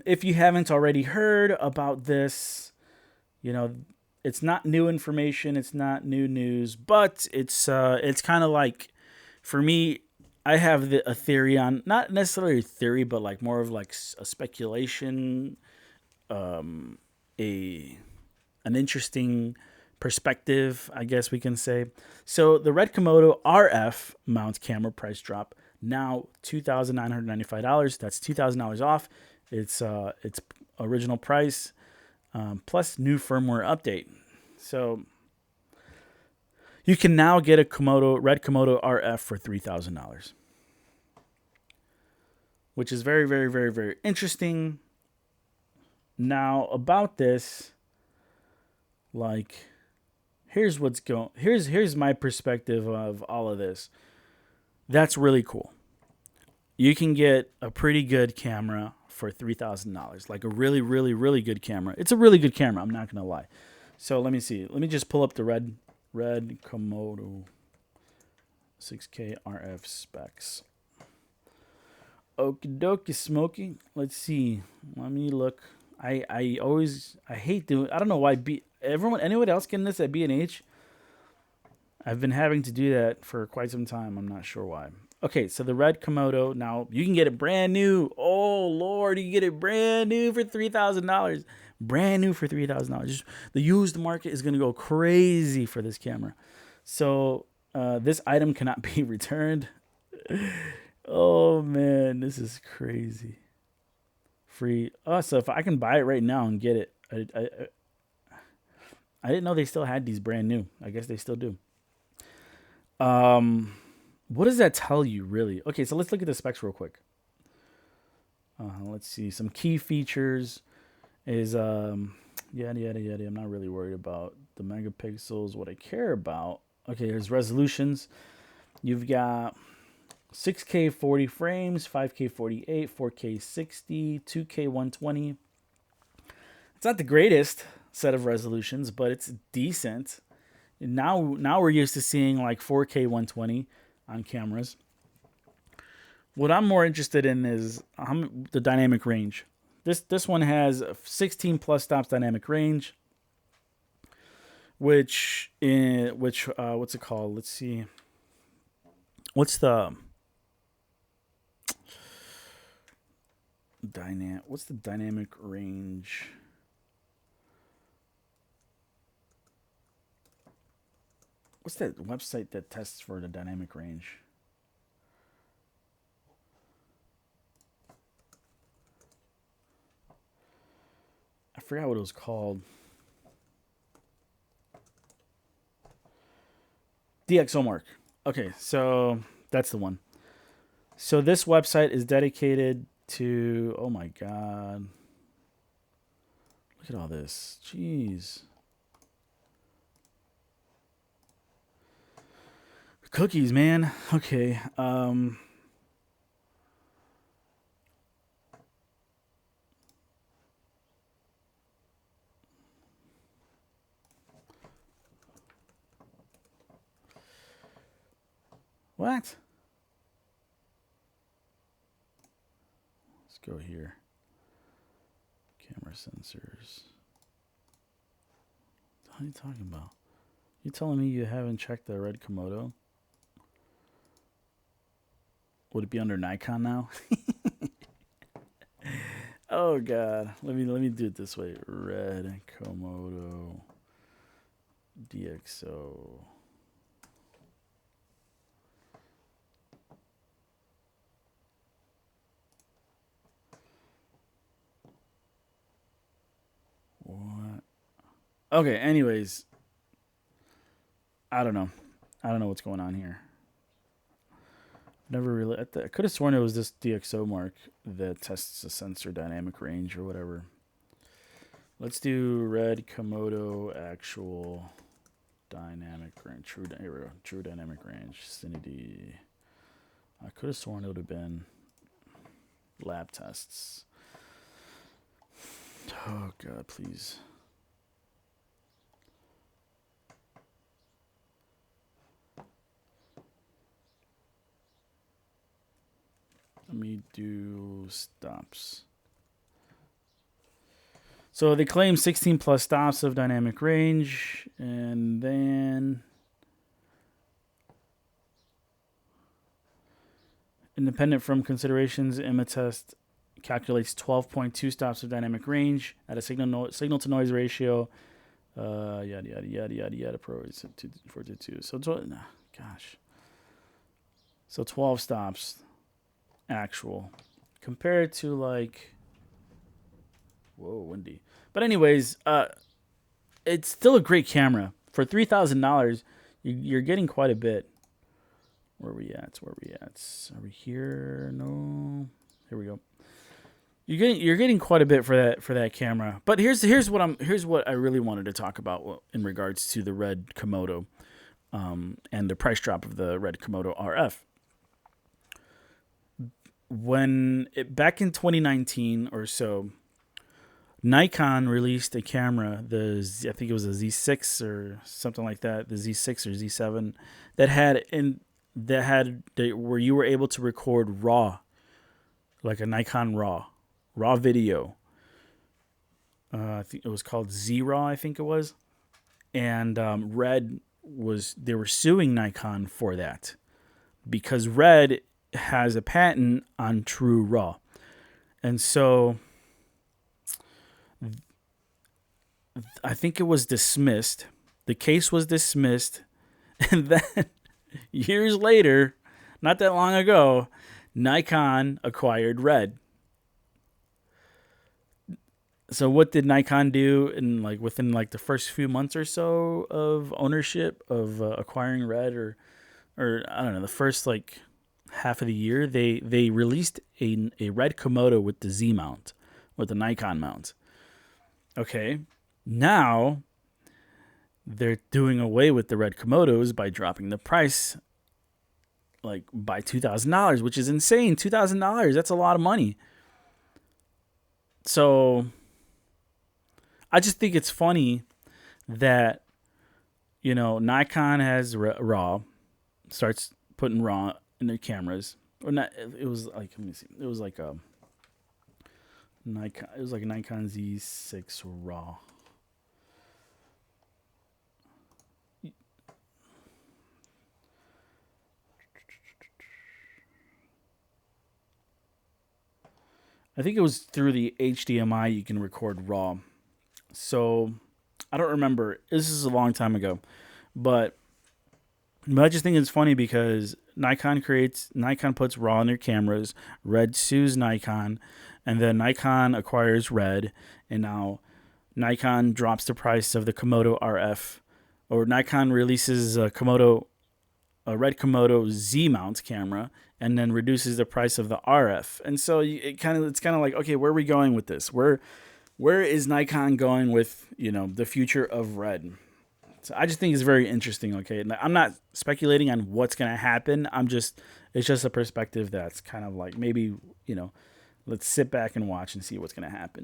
if you haven't already heard about this, you know, it's not new information, it's not new news, but it's kind of like, for me, I have a theory on, not necessarily a theory, but like more of like a speculation, a an interesting perspective, I guess we can say. So the RED Komodo RF mount camera price drop, now $2,995. That's $2,000 off. It's original price, plus new firmware update. So you can now get a RED Komodo RF for $3,000, which is very, very, very, very interesting. Now about this, like, here's my perspective of all of this. That's really cool. You can get a pretty good camera for $3,000, like a really, really, really good camera. It's a really good camera, I'm not gonna lie. So let me see. Let me just pull up the RED Komodo 6K RF specs. Okie dokie smoky. Let's see. Let me look. I hate doing. I don't know why anyone else getting this at B&H. I've been having to do that for quite some time. I'm not sure why. Okay, so the RED Komodo, now you can get it brand new. Oh Lord, you can get it brand new for $3,000. Brand new for $3,000. The used market is gonna go crazy for this camera. So this item cannot be returned. Oh man, this is crazy. Free. Oh, so if I can buy it right now and get it, I didn't know they still had these brand new. I guess they still do. What does that tell you, really? Okay, so let's look at the specs real quick. Let's see. Some key features is yada yada yada. I'm not really worried about the megapixels. What I care about. Okay, there's resolutions. You've got 6K 40 frames, 5K 48, 4K 60, 2K 120. It's not the greatest set of resolutions, but it's decent. Now we're used to seeing like 4K 120 on cameras. What I'm more interested in is the dynamic range. This one has 16 plus stops dynamic range, which what's it called? Let's see. What's the dynamic range? What's that website that tests for the dynamic range? I forgot what it was called. DxOMark. Okay, so that's the one. So this website is dedicated to, oh my god. Look at all this. Jeez. Cookies, man. Okay. What? Let's go here. Camera sensors. What are you talking about? You telling me you haven't checked the RED Komodo? Would it be under Nikon now? Oh god. Let me do it this way. RED Komodo DxO. What? Okay, anyways. I don't know. I don't know what's going on here. Never really. I could have sworn it was this DxOMark that tests the sensor dynamic range or whatever. Let's do RED Komodo actual dynamic range. True dynamic range. Cinity. I could have sworn it would have been lab tests. Oh god, please. Let me do stops. So they claim 16 plus stops of dynamic range, and then independent from considerations, Imatest calculates 12.2 stops of dynamic range at a signal to noise ratio. Yada yada yada yada yada. Pro is 422. So gosh. So 12 stops actual compared to like, whoa, windy. But anyways, it's still a great camera for $3,000. You're getting quite a bit. Where are we at? Are we here? No. Here we go. You're getting quite a bit for that camera. But here's what I really wanted to talk about in regards to the RED Komodo, and the price drop of the RED Komodo RF. Back in 2019 or so, Nikon released a camera, I think it was a Z6 or something like that, the Z6 or Z7, where you were able to record RAW, like a Nikon RAW video. I think it was called Z-RAW, I think it was, and RED they were suing Nikon for that because RED has a patent on true RAW, and so I think it was dismissed. The case was dismissed, and then years later, not that long ago, Nikon acquired RED. So what did Nikon do within the first few months or so of ownership of acquiring RED, or I don't know, the first half of the year, they released a RED Komodo with the Z-mount, with the Nikon mount. Okay, now they're doing away with the RED Komodos by dropping the price by $2,000, which is insane. $2,000, that's a lot of money. So I just think it's funny that, Nikon has RAW, starts putting RAW in their cameras, or not. It was let me see. It was like a Nikon. It was like a Nikon Z6 RAW. I think it was through the HDMI you can record RAW. So I don't remember. This is a long time ago, but I just think it's funny because Nikon puts RAW in their cameras. RED sues Nikon, and then Nikon acquires RED, and now Nikon drops the price of the Komodo RF, or Nikon releases a RED Komodo Z-mount camera, and then reduces the price of the RF. And so it's kind of like, okay, where are we going with this? Where is Nikon going with the future of RED? So I just think it's very interesting. Okay, I'm not speculating on what's going to happen. It's just a perspective that's kind of like maybe let's sit back and watch and see what's going to happen.